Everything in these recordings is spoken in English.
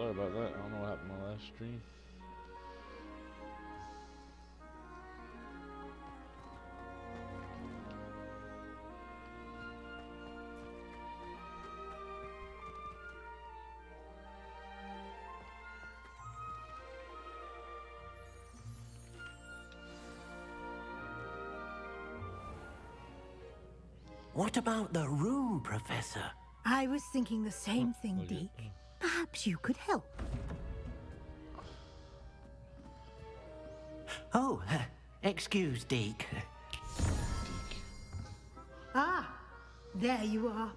Sorry about that. I don't know what happened on my last stream. What about the room, Professor? I was thinking the same thing, Deke. Perhaps you could help. Oh, excuse, Deke. Ah, there you are.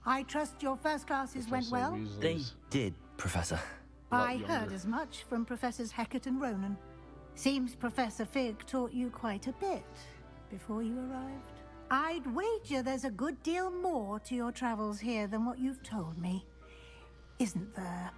I trust your first classes went Professor well? Weasley's They did, Professor. I younger. heard as much from Professors Hecat and Ronan. Seems Professor Fig taught you quite a bit before you arrived. I'd wager there's a good deal more to your travels here than what you've told me. Isn't there?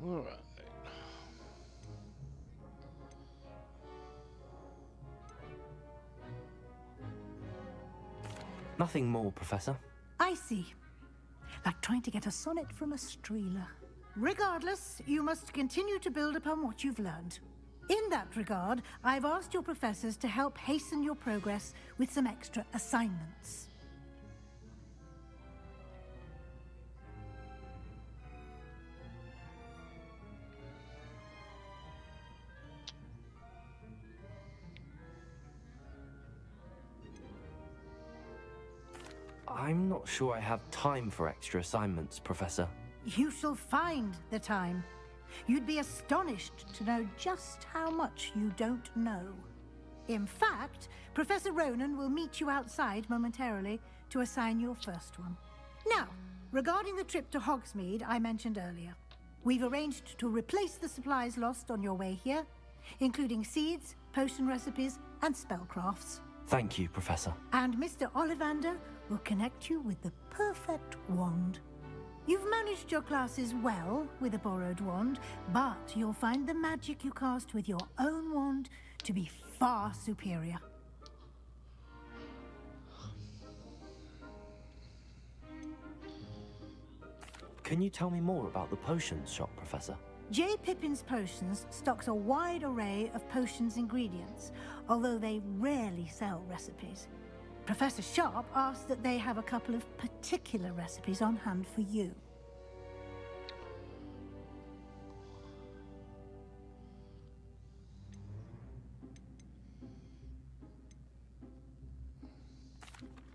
All right. Nothing more, Professor. I see. Like trying to get a sonnet from a streeler. Regardless, you must continue to build upon what you've learned. In that regard, I've asked your professors to help hasten your progress with some extra assignments. I'm not sure I have time for extra assignments, Professor. You shall find the time. You'd be astonished to know just how much you don't know. In fact, Professor Ronan will meet you outside momentarily to assign your first one. Now, regarding the trip to Hogsmeade I mentioned earlier, we've arranged to replace the supplies lost on your way here, including seeds, potion recipes, and spellcrafts. Thank you, Professor. And Mr. Ollivander will connect you with the perfect wand. You've managed your classes well with a borrowed wand, but you'll find the magic you cast with your own wand to be far superior. Can you tell me more about the potions shop, Professor? J. Pippin's Potions stocks a wide array of potions ingredients, although they rarely sell recipes. Professor Sharp asked that they have a couple of particular recipes on hand for you.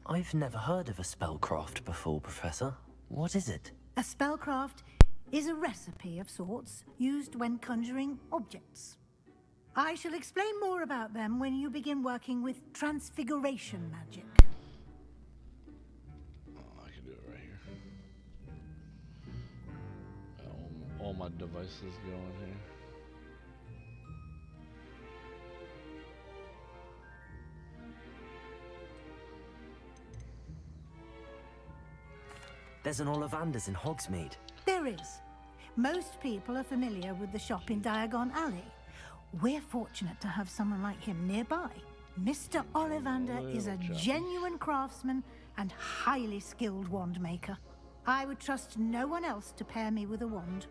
I've never heard of a spellcraft before, Professor. What is it? A spellcraft is a recipe of sorts used when conjuring objects. I shall explain more about them when you begin working with transfiguration magic. Oh, I can do it right here. All my devices going here. There's an Ollivander's in Hogsmeade. There is. Most people are familiar with the shop in Diagon Alley. We're fortunate to have someone like him nearby. Mr. Ollivander is a genuine craftsman and highly skilled wand maker. I would trust no one else to pair me with a wand.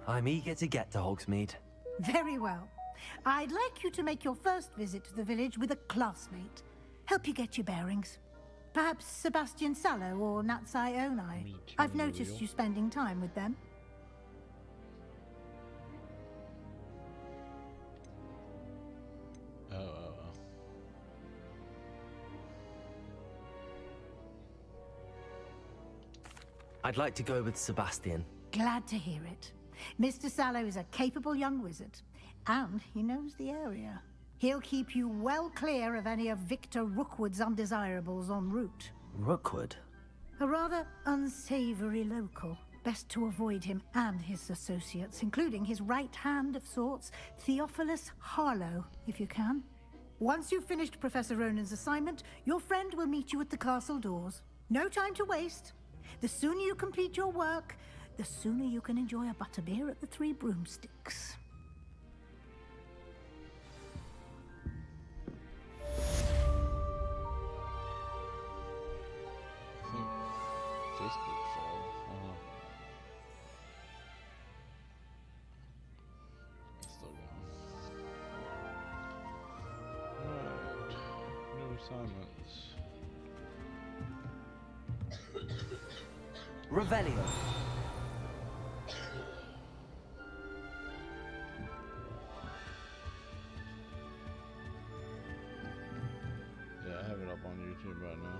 I'm eager to get to Hogsmeade. Very well. I'd like you to make your first visit to the village with a classmate. Help you get your bearings. Perhaps Sebastian Sallow or Natsai Onai. Me too, I've noticed Muriel. you spending time with them. Oh. I'd like to go with Sebastian. Glad to hear it. Mr. Sallow is a capable young wizard, and he knows the area. He'll keep you well clear of any of Victor Rookwood's undesirables en route. Rookwood? A rather unsavory local. Best to avoid him and his associates, including his right hand of sorts, Theophilus Harlow, if you can. Once you've finished Professor Ronan's assignment, your friend will meet you at the castle doors. No time to waste. The sooner you complete your work, the sooner you can enjoy a butterbeer at the Three Broomsticks. I think Facebook followed. It's still going. Alright. New assignments. Revelio. Yeah, I have it up on YouTube right now.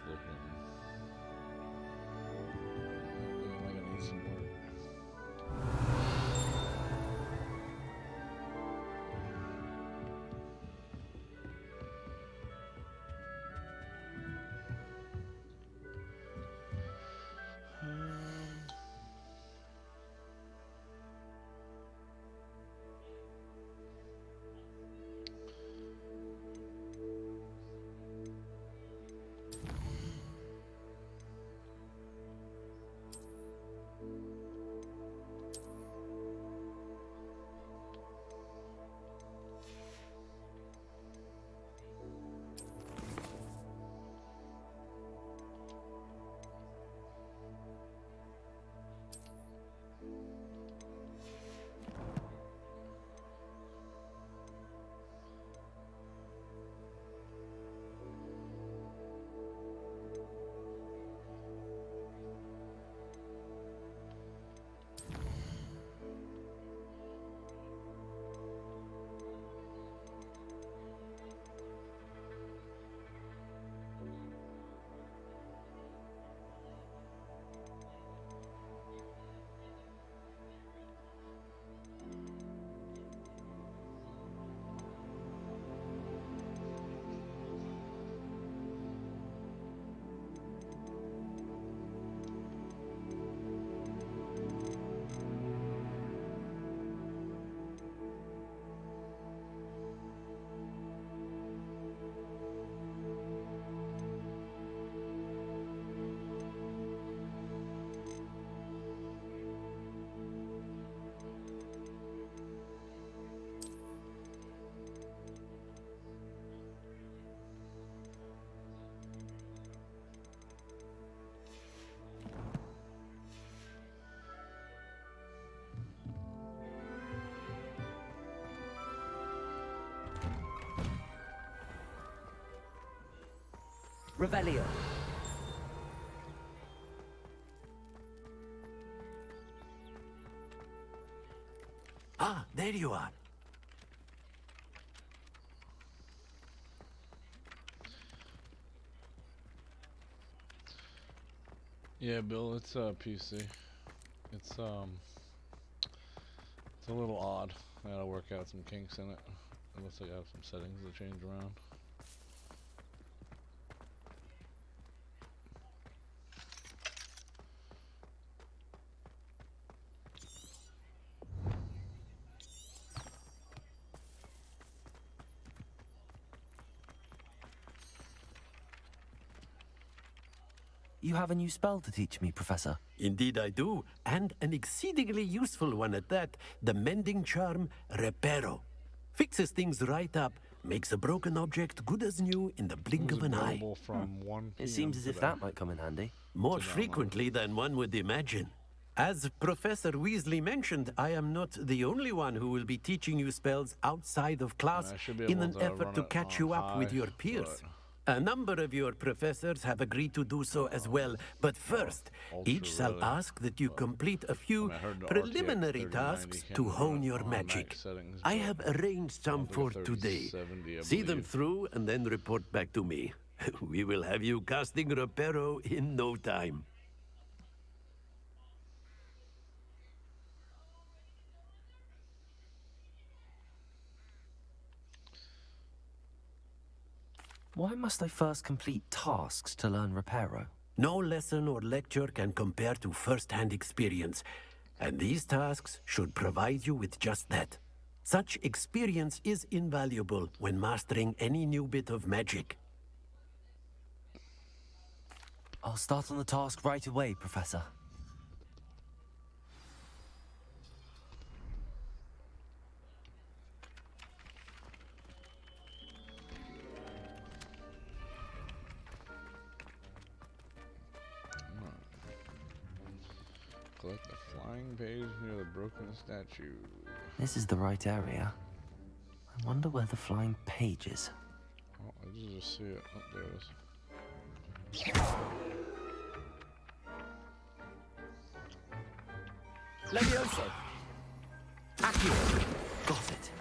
It's looking like I need some work. Revelio. Ah, there you are. Yeah, Bill, it's a PC. It's a little odd. I gotta work out some kinks in it. It looks like I have some settings to change around. You have a new spell to teach me, Professor. Indeed I do, and an exceedingly useful one at that. The mending charm, Reparo. Fixes things right up, makes a broken object good as new in the blink of an eye. Available from 1 It seems as if that might come in handy. More frequently than one would imagine. As Professor Weasley mentioned, I am not the only one who will be teaching you spells outside of class in an effort to catch you up with your peers. A number of your professors have agreed to do so as well, but first, each shall ask that you complete a few preliminary tasks to hone your magic. I have arranged some for today. See them through and then report back to me. We will have you casting Reparo in no time. Why must I first complete tasks to learn Reparo? No lesson or lecture can compare to first-hand experience, and these tasks should provide you with just that. Such experience is invaluable when mastering any new bit of magic. I'll start on the task right away, Professor. Collect the flying page near the broken statue. This is the right area. I wonder where the flying page is. Oh, I just see it. Oh, there it is. Leviosa! Accio! Got it.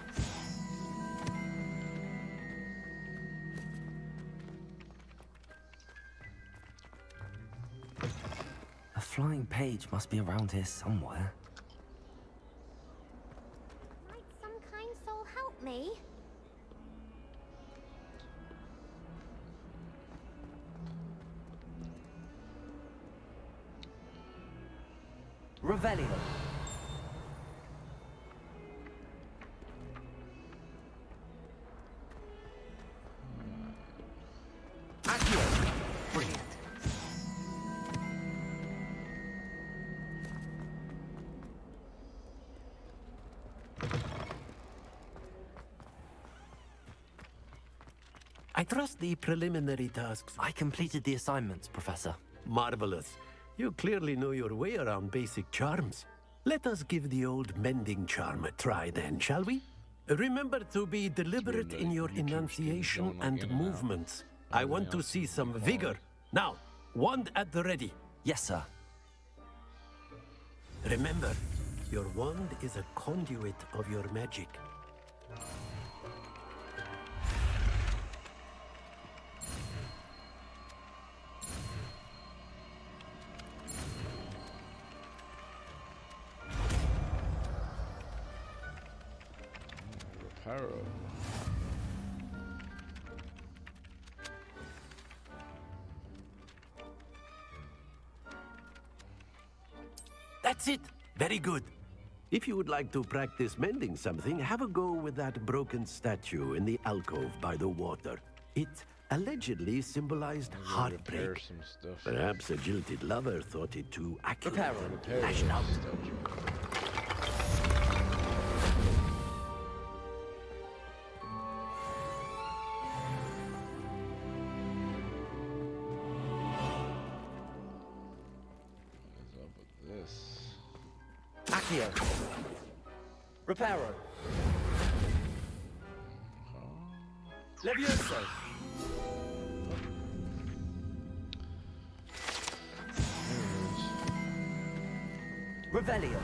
A flying page must be around here somewhere. Might some kind soul help me? Revelio. Accio! Brilliant. I trust the preliminary tasks. I completed the assignments, Professor. Marvelous. You clearly know your way around basic charms. Let us give the old mending charm a try then, shall we? Remember to be deliberate in your enunciation and movements. I want to see some vigor. Now, wand at the ready. Yes, sir. Remember, your wand is a conduit of your magic. Reparo. That's it. Very good. If you would like to practice mending something, have a go with that broken statue in the alcove by the water. It allegedly symbolized heartbreak. Repair some stuff. Perhaps a jilted lover thought it too accurate. Repair Lashed some out. statue. What is up with this? Accio. Reparo. Leviosa! Revelio.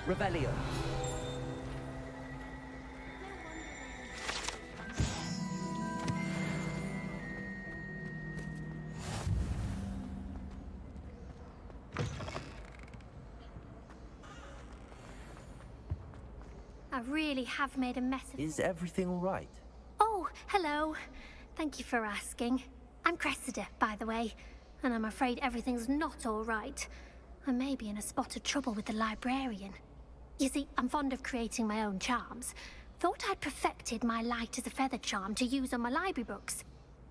Revelio. I really have made a mess of it. Is everything all right? Oh, hello. Thank you for asking. I'm Cressida, by the way, and I'm afraid everything's not all right. I may be in a spot of trouble with the librarian. You see, I'm fond of creating my own charms. Thought I'd perfected my light as a feather charm to use on my library books.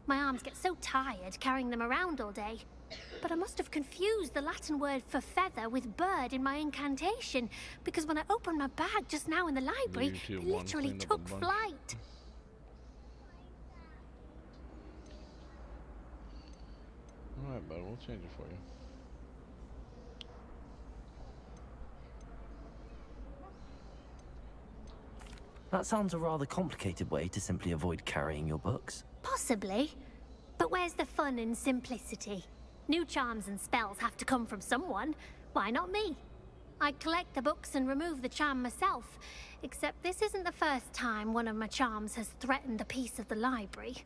My arms get so tired carrying them around all day. But I must have confused the Latin word for feather with bird in my incantation, because when I opened my bag just now in the library, it literally took flight. Alright, bud, we'll change it for you. That sounds a rather complicated way to simply avoid carrying your books. Possibly. But where's the fun in simplicity? New charms and spells have to come from someone. Why not me? I collect the books and remove the charm myself. Except this isn't the first time one of my charms has threatened a piece of the library.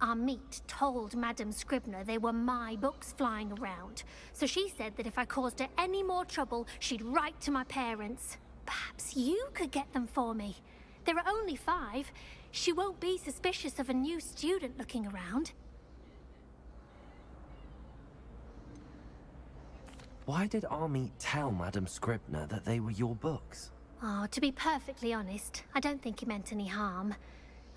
Our meet told Madame Scribner they were my books flying around. So she said that if I caused her any more trouble, she'd write to my parents. Perhaps you could get them for me. There are only 5. She won't be suspicious of a new student looking around. Why did Army tell Madame Scribner that they were your books? Oh, to be perfectly honest, I don't think he meant any harm.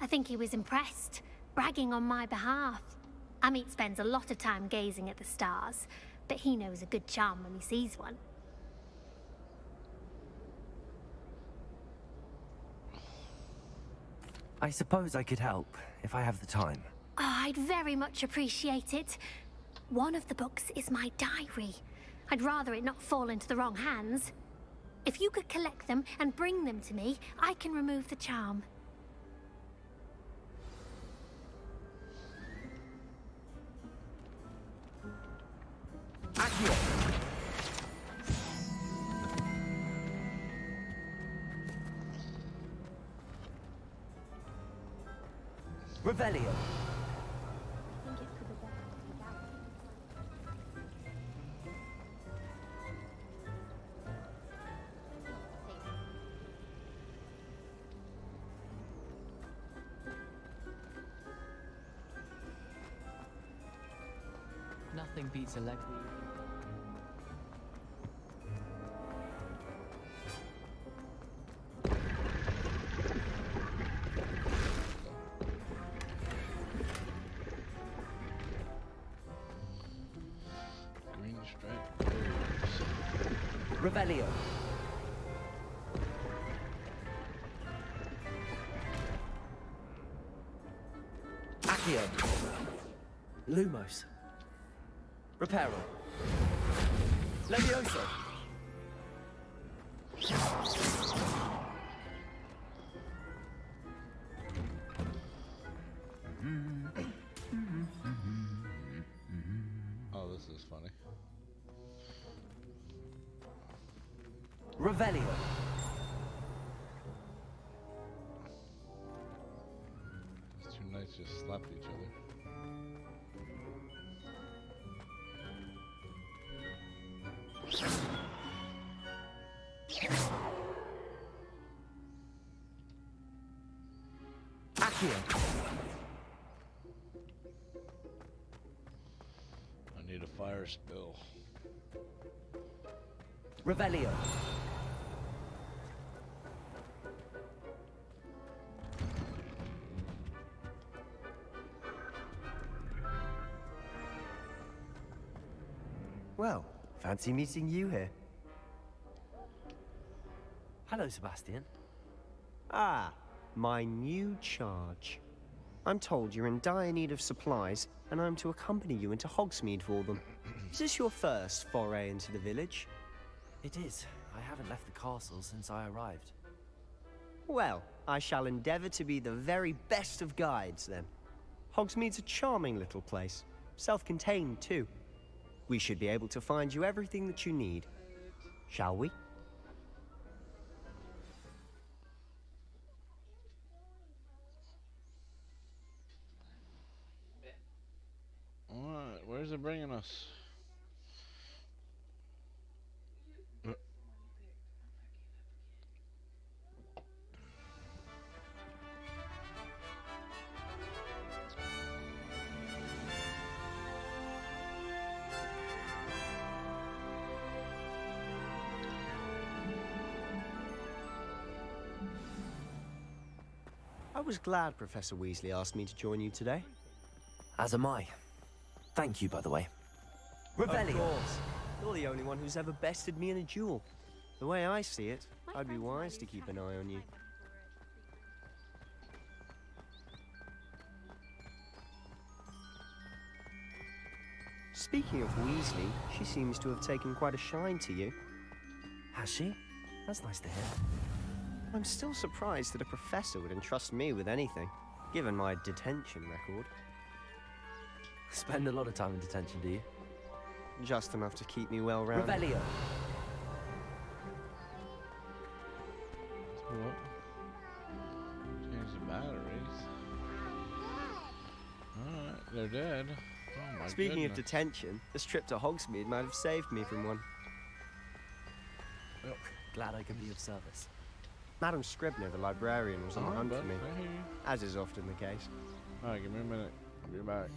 I think he was impressed, bragging on my behalf. Amit spends a lot of time gazing at the stars, but he knows a good charm when he sees one. I suppose I could help, if I have the time. Oh, I'd very much appreciate it. One of the books is my diary. I'd rather it not fall into the wrong hands. If you could collect them and bring them to me, I can remove the charm. Accio! Revelio. Nothing beats a leg. Green stripe. Revelio. Accio. Lumos. Reparo. Levioso. Oh, this is funny. Revelio. It's too nice guys just slapped each other. Accio. I need a fire spill. Revelio. Well, fancy meeting you here. Hello, Sebastian. Ah, my new charge. I'm told you're in dire need of supplies, and I'm to accompany you into Hogsmeade for them. Is this your first foray into the village? It is. I haven't left the castle since I arrived. Well, I shall endeavor to be the very best of guides, then. Hogsmeade's a charming little place. Self-contained, too. We should be able to find you everything that you need. Shall we? Alright, where's it bringing us? I was glad Professor Weasley asked me to join you today. As am I. Thank you, by the way. Revelio. Of course. You're the only one who's ever bested me in a duel. The way I see it, I'd be wise to keep an eye on you. Speaking of Weasley, she seems to have taken quite a shine to you. Has she? That's nice to hear. I'm still surprised that a professor would entrust me with anything, given my detention record. Spend a lot of time in detention, do you? Just enough to keep me well rounded. Revelio. What? Change the batteries. Alright, they're dead. Oh my Speaking goodness. of detention, this trip to Hogsmeade might have saved me from one. Well, glad I could be of service. Madam Scribner, the librarian, was on the hunt for me, I hear you. as is often the case. Alright, give me a minute. I'll be back.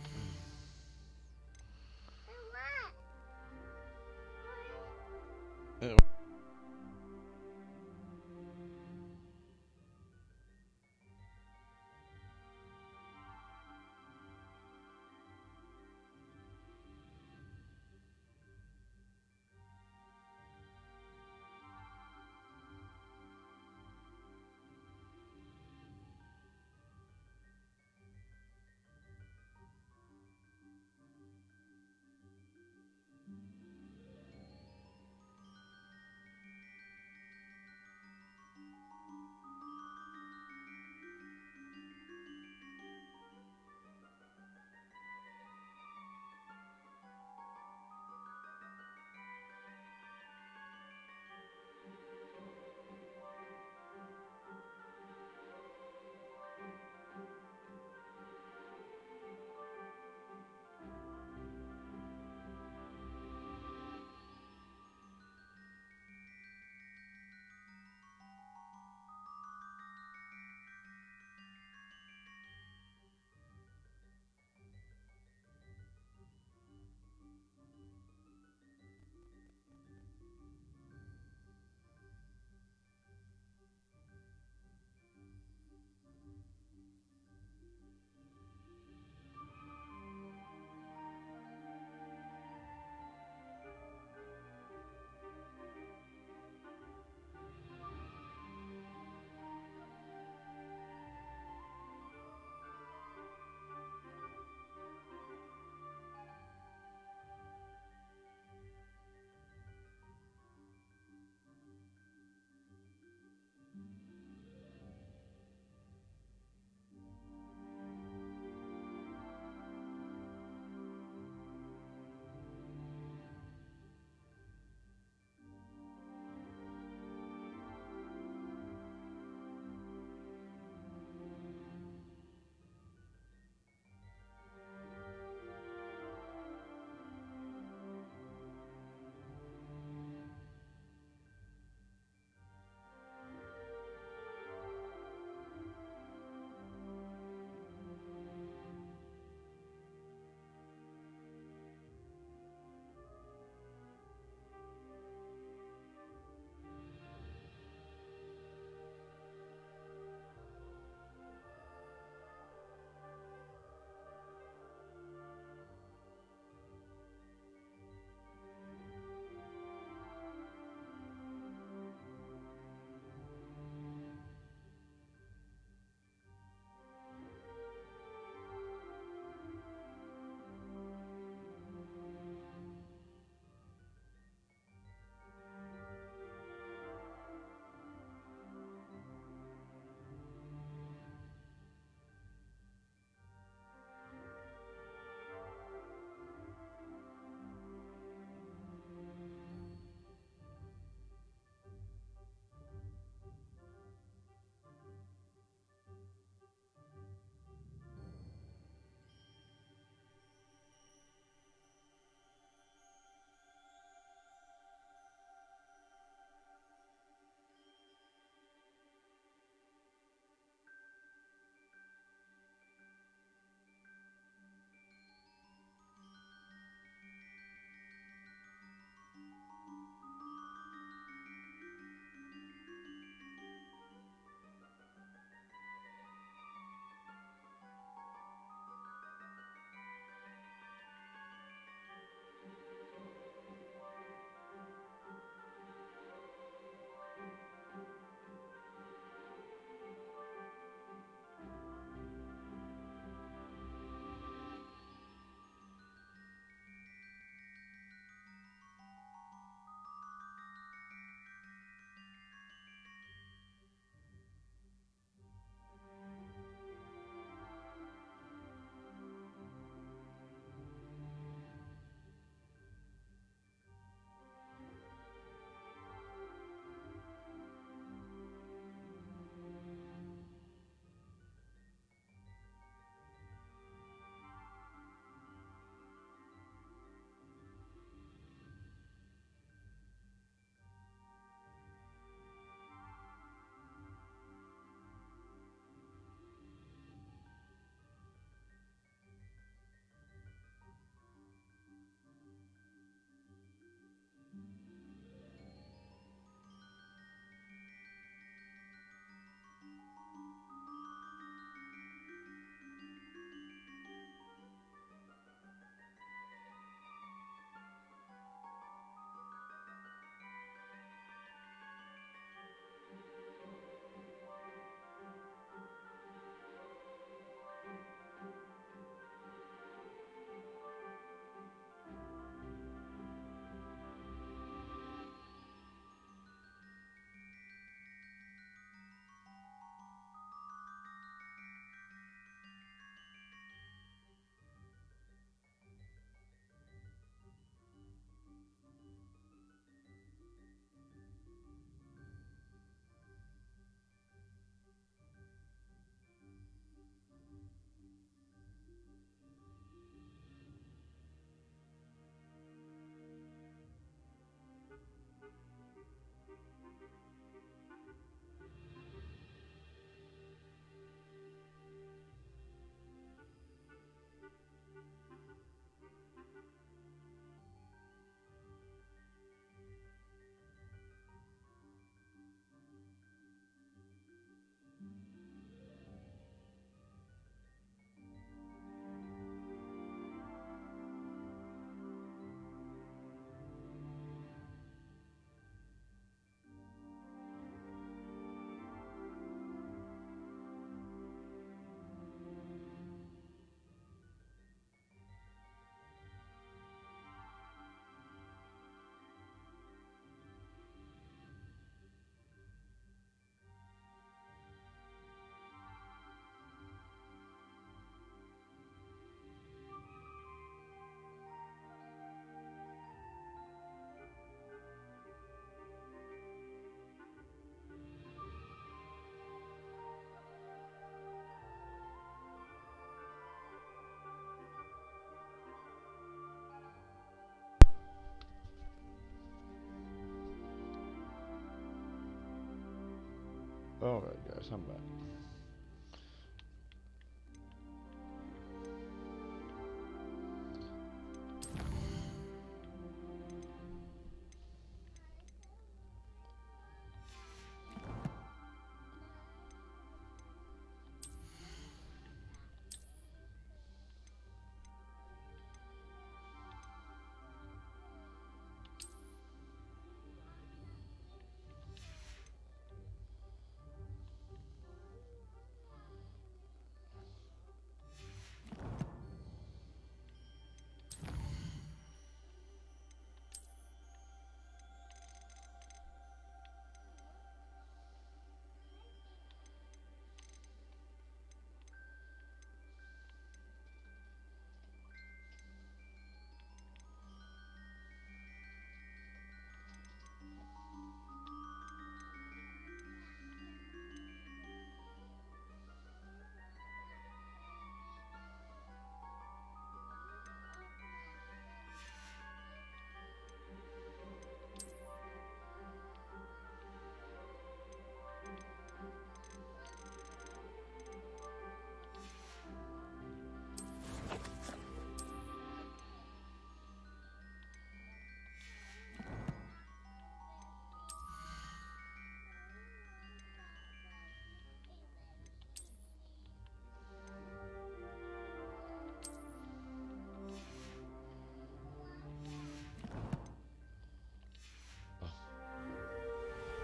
Alright guys, I'm back.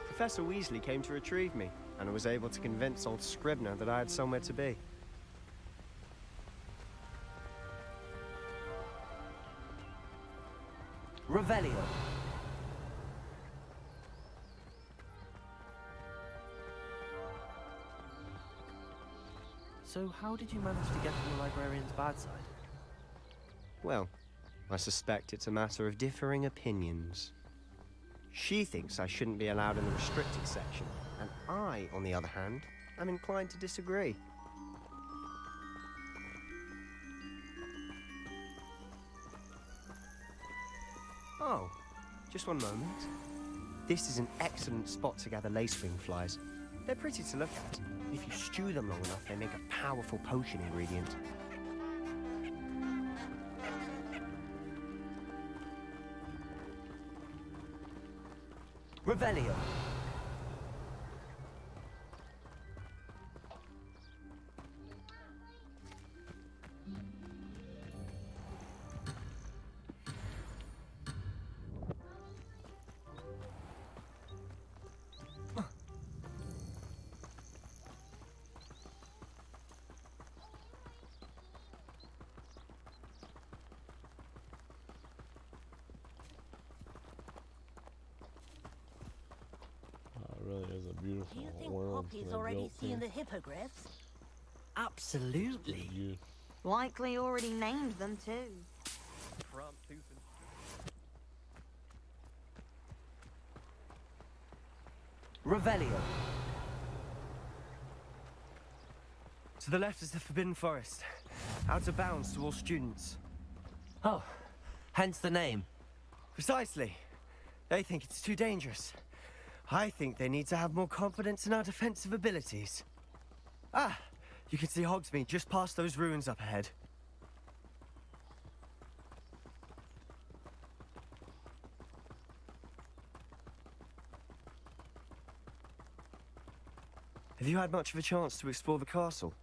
Professor Weasley came to retrieve me, and I was able to convince old Scribner that I had somewhere to be. Revelio. So how did you manage to get to the librarian's bad side? Well, I suspect it's a matter of differing opinions. She thinks I shouldn't be allowed in the restricted section, and I, on the other hand, am inclined to disagree. Oh, just one moment. This is an excellent spot to gather lacewing flies. They're pretty to look at. If you stew them long enough, they make a powerful potion ingredient. Revelio. Really is a beautiful Do you think world. Poppy's already seen the hippogriffs? Absolutely. Likely already named them too. Revelio. To the left is the Forbidden Forest, out of bounds to all students. Oh, hence the name. Precisely. They think it's too dangerous. I think they need to have more confidence in our defensive abilities. Ah, you can see Hogsmeade just past those ruins up ahead. Have you had much of a chance to explore the castle?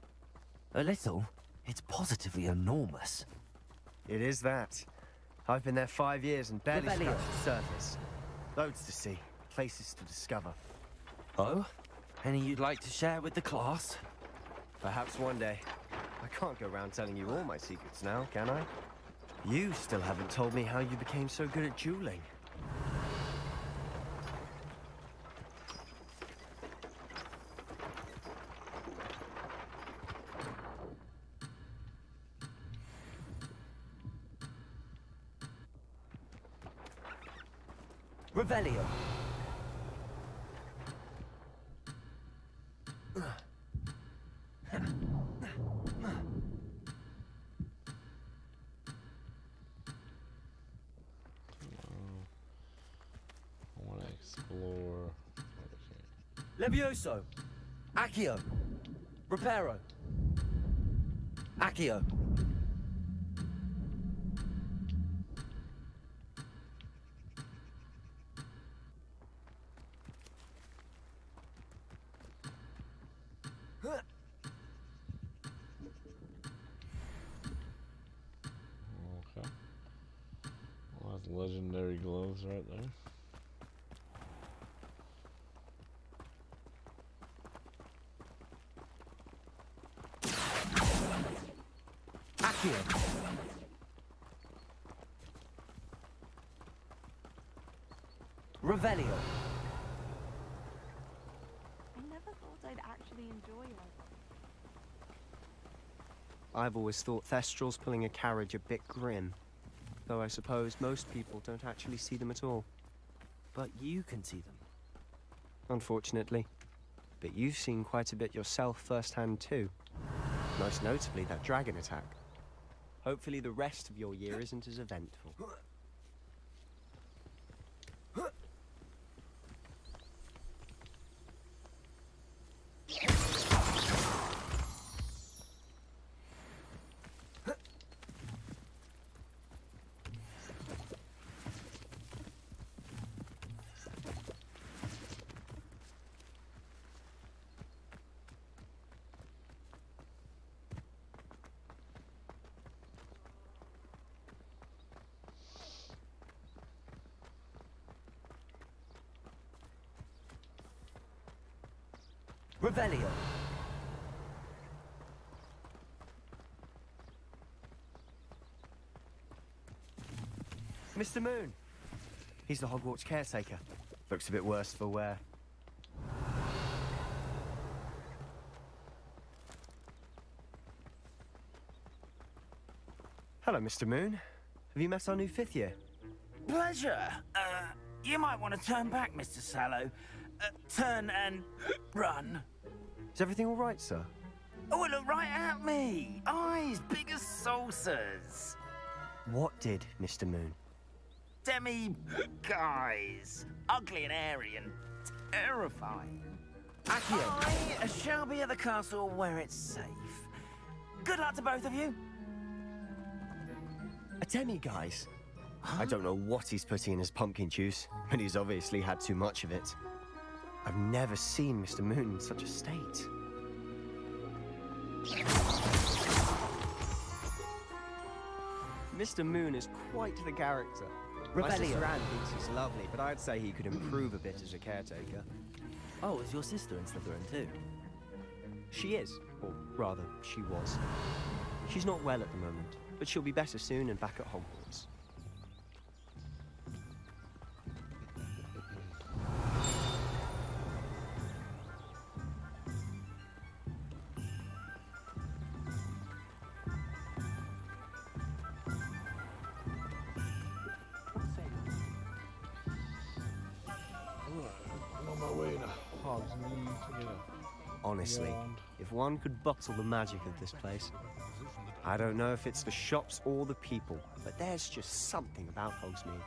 A little. It's positively enormous. It is that. I've been there 5 years and barely Revelio. scratched the surface. Loads to see, places to discover. Oh? Any you'd like to share with the class? Perhaps one day. I can't go around telling you all my secrets now, can I? You still haven't told me how you became so good at dueling. Revelio. I want to explore. Levioso. Accio. Reparo. Accio. Okay. Well, that's legendary gloves right there. Accio. Revelio. I never thought I'd actually enjoy it. I've always thought Thestrals pulling a carriage a bit grim. Though I suppose most people don't actually see them at all. But you can see them. Unfortunately. But you've seen quite a bit yourself firsthand too. Most notably that dragon attack. Hopefully the rest of your year isn't as eventful. Revelio. Mr. Moon! He's the Hogwarts caretaker. Looks a bit worse for wear. Hello, Mr. Moon. Have you met our new 5th year? Pleasure. You might want to turn back, Mr. Sallow. Turn and run. Is everything all right, sir? Oh, look right at me. Eyes big as saucers. What did, Mr. Moon? Guys. Ugly and airy and terrifying. Accio. I shall be at the castle where it's safe. Good luck to both of you. A demi-guise? I don't know what he's putting in his pumpkin juice, but he's obviously had too much of it. I've never seen Mr. Moon in such a state. Mr. Moon is quite the character. My sister Anne thinks he's lovely, but I'd say he could improve a bit as a caretaker. Oh, is your sister in Slytherin too? She is, or rather, she was. She's not well at the moment, but she'll be better soon and back at Hogwarts. I'm on my way to Hogsmeade to get Honestly, if one could bottle the magic of this place. I don't know if it's the shops or the people, but there's just something about Hogsmeade.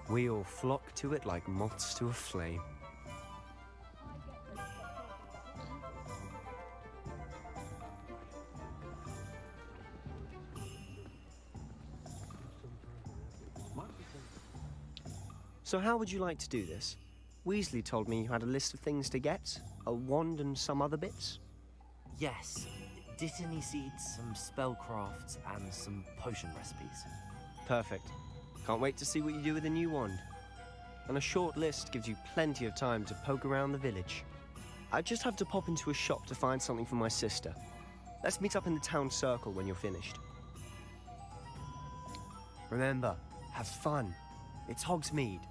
We all flock to it like moths to a flame. So how would you like to do this? Weasley told me you had a list of things to get, a wand and some other bits. Yes. Dittany seeds, some spellcrafts, and some potion recipes. Perfect. Can't wait to see what you do with the new wand. And a short list gives you plenty of time to poke around the village. I just have to pop into a shop to find something for my sister. Let's meet up in the town circle when you're finished. Remember, have fun. It's Hogsmeade.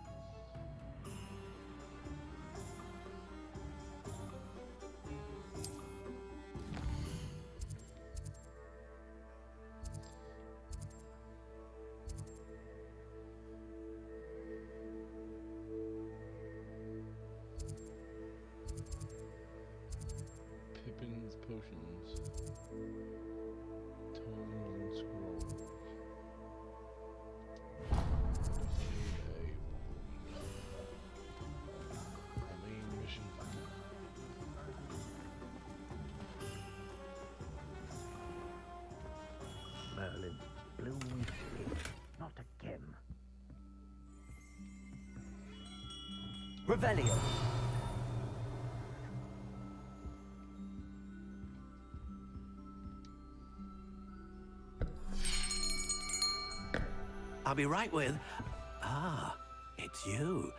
Pippin's potions. Tomes and scrolls. Revelio. I'll be right with... Ah, it's you.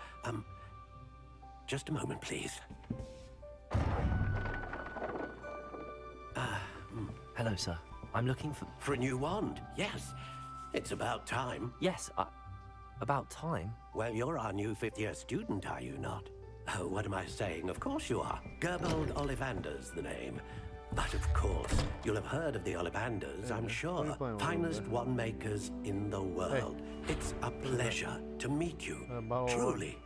Just a moment, please. Hello, sir. I'm looking for... For a new wand, yes. It's about time. Yes, about time? Well, you're our new fifth-year student, are you not? Oh, what am I saying? Of course you are. Gerbold Ollivander's the name. But of course, you'll have heard of the Ollivanders, I'm sure. Finest wand makers in the world. It's a pleasure to meet you, truly.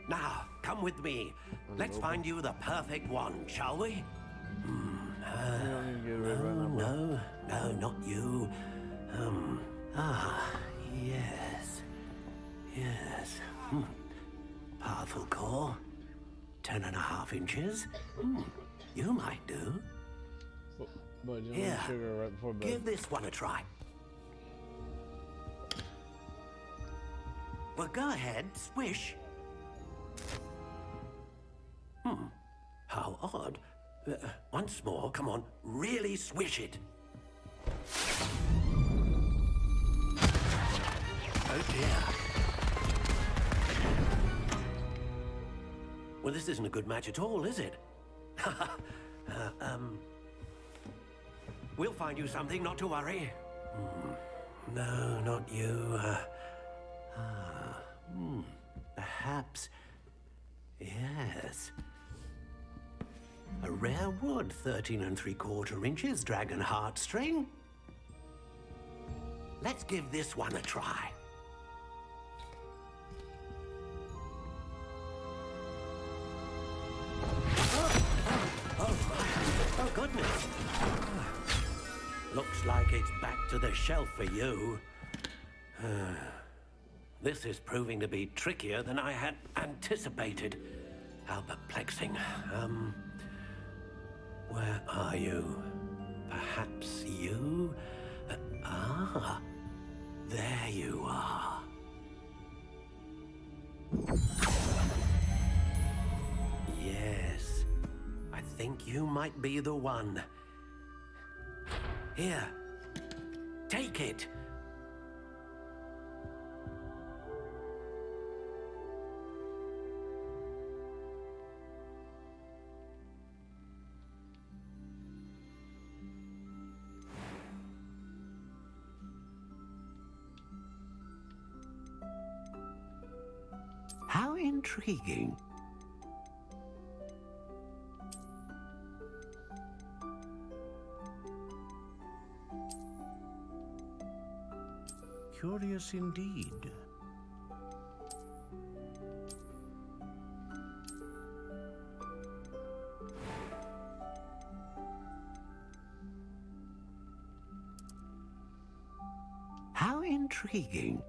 Now, come with me. Let's find you the perfect wand, shall we? No, not you. Yes. Yes. Powerful core. 10.5 inches. You might do. But you Here, sugar right before bed. give this one a try. Well, go ahead, swish. How odd. Once more, come on, really swish it. Oh dear. Well, this isn't a good match at all, is it? We'll find you something, not to worry. No, not you. Perhaps... Yes. A rare wood, 13 3/4 inches, dragon heartstring. Let's give this one a try. Oh, goodness. Looks like it's back to the shelf for you. This is proving to be trickier than I had anticipated. How perplexing. Where are you? Perhaps you? There you are. Yes, I think you might be the one. Here, take it. How intriguing. Curious indeed. How intriguing.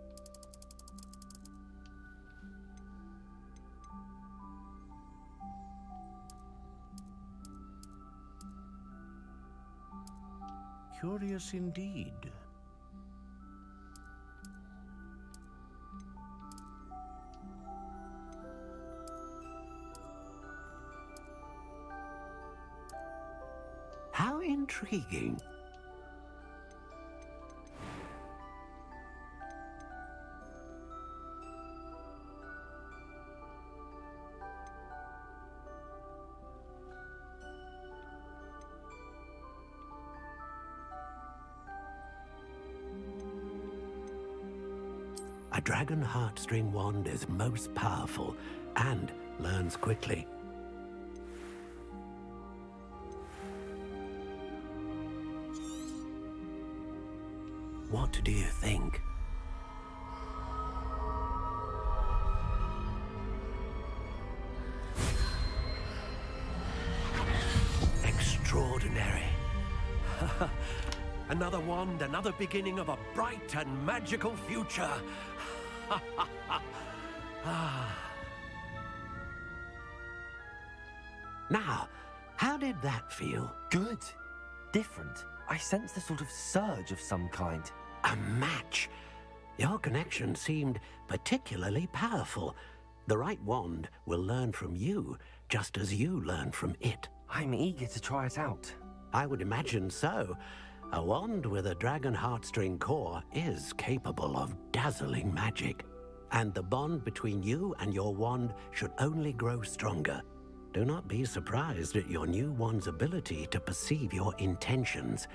Curious indeed. How intriguing. A dragon heartstring wand is most powerful and learns quickly. What do you think? Extraordinary. Another wand, another beginning of a bright and magical future. Now, how did that feel? Good. Different. I sensed a sort of surge of some kind. A match. Your connection seemed particularly powerful. The right wand will learn from you, just as you learn from it. I'm eager to try it out. I would imagine so. A wand with a dragon heartstring core is capable of dazzling magic. And the bond between you and your wand should only grow stronger. Do not be surprised at your new wand's ability to perceive your intentions,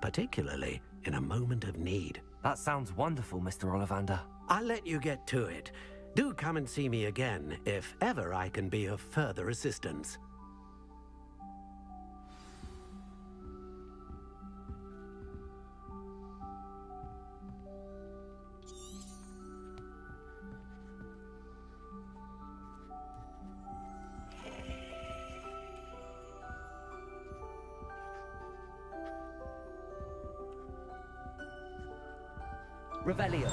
particularly in a moment of need. That sounds wonderful, Mr. Ollivander. I'll let you get to it. Do come and see me again if ever I can be of further assistance. Revelio.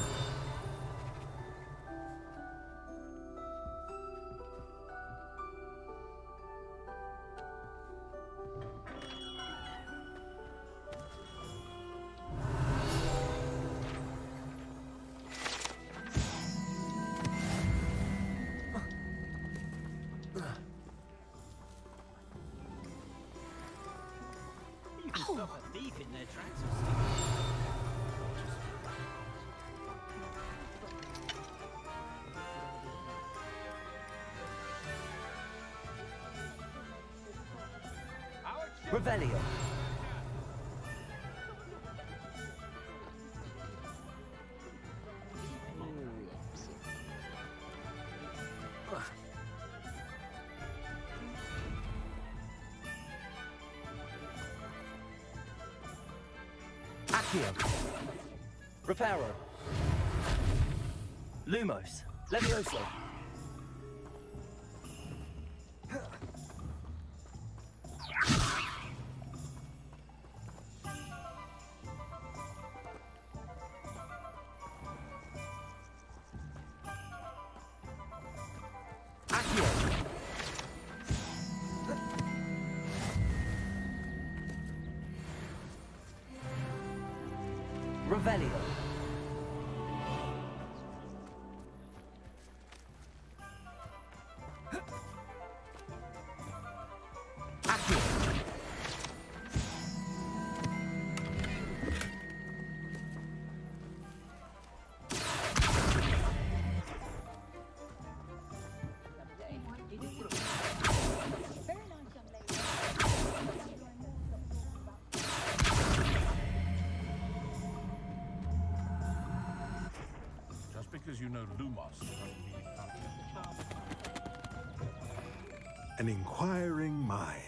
You can stop a thief in their tracks. Revelio. Accio. Reparo. Lumos. Levioso. Revelio. Accio. Because you know Lumos doesn't mean it can't. An inquiring mind.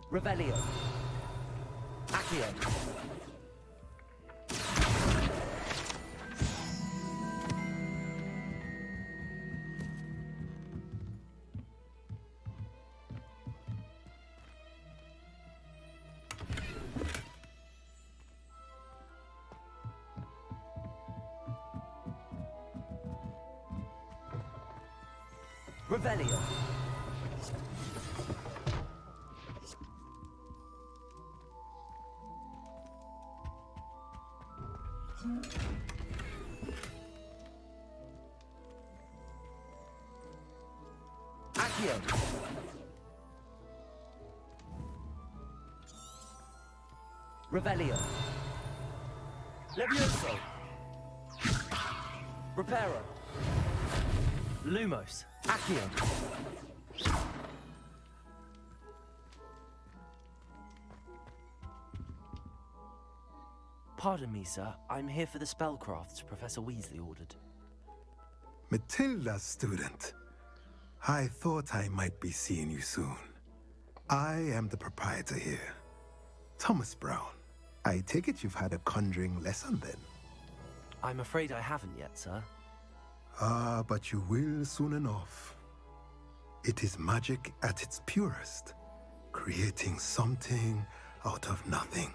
Revelio. Accio. Revelio. Accio. Revelio. Levioso. Reparo. Lumos. Accio. Pardon me, sir. I'm here for the spellcrafts Professor Weasley ordered. Matilda's student. I thought I might be seeing you soon. I am the proprietor here, Thomas Brown. I take it you've had a conjuring lesson then? I'm afraid I haven't yet, sir. Ah, but you will soon enough. It is magic at its purest, creating something out of nothing.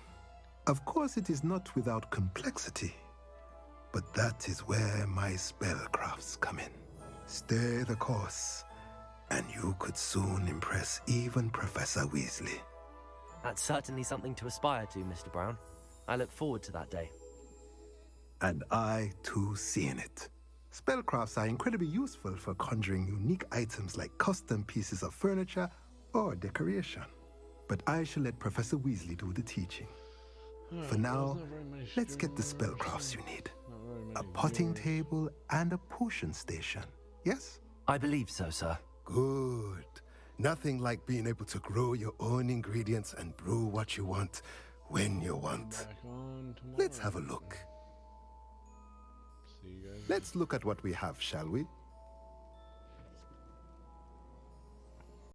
Of course, it is not without complexity, but that is where my spellcrafts come in. Stay the course, And you could soon impress even Professor Weasley. That's certainly something to aspire to, Mr. Brown. I look forward to that day. And I, too, see in it. Spellcrafts are incredibly useful for conjuring unique items like custom pieces of furniture or decoration. But I shall let Professor Weasley do the teaching. For now, let's get the spellcrafts you need. A potting table and a potion station, yes? I believe so, sir. Good. Nothing like being able to grow your own ingredients and brew what you want when you want. Let's have a look. Let's look at what we have, shall we?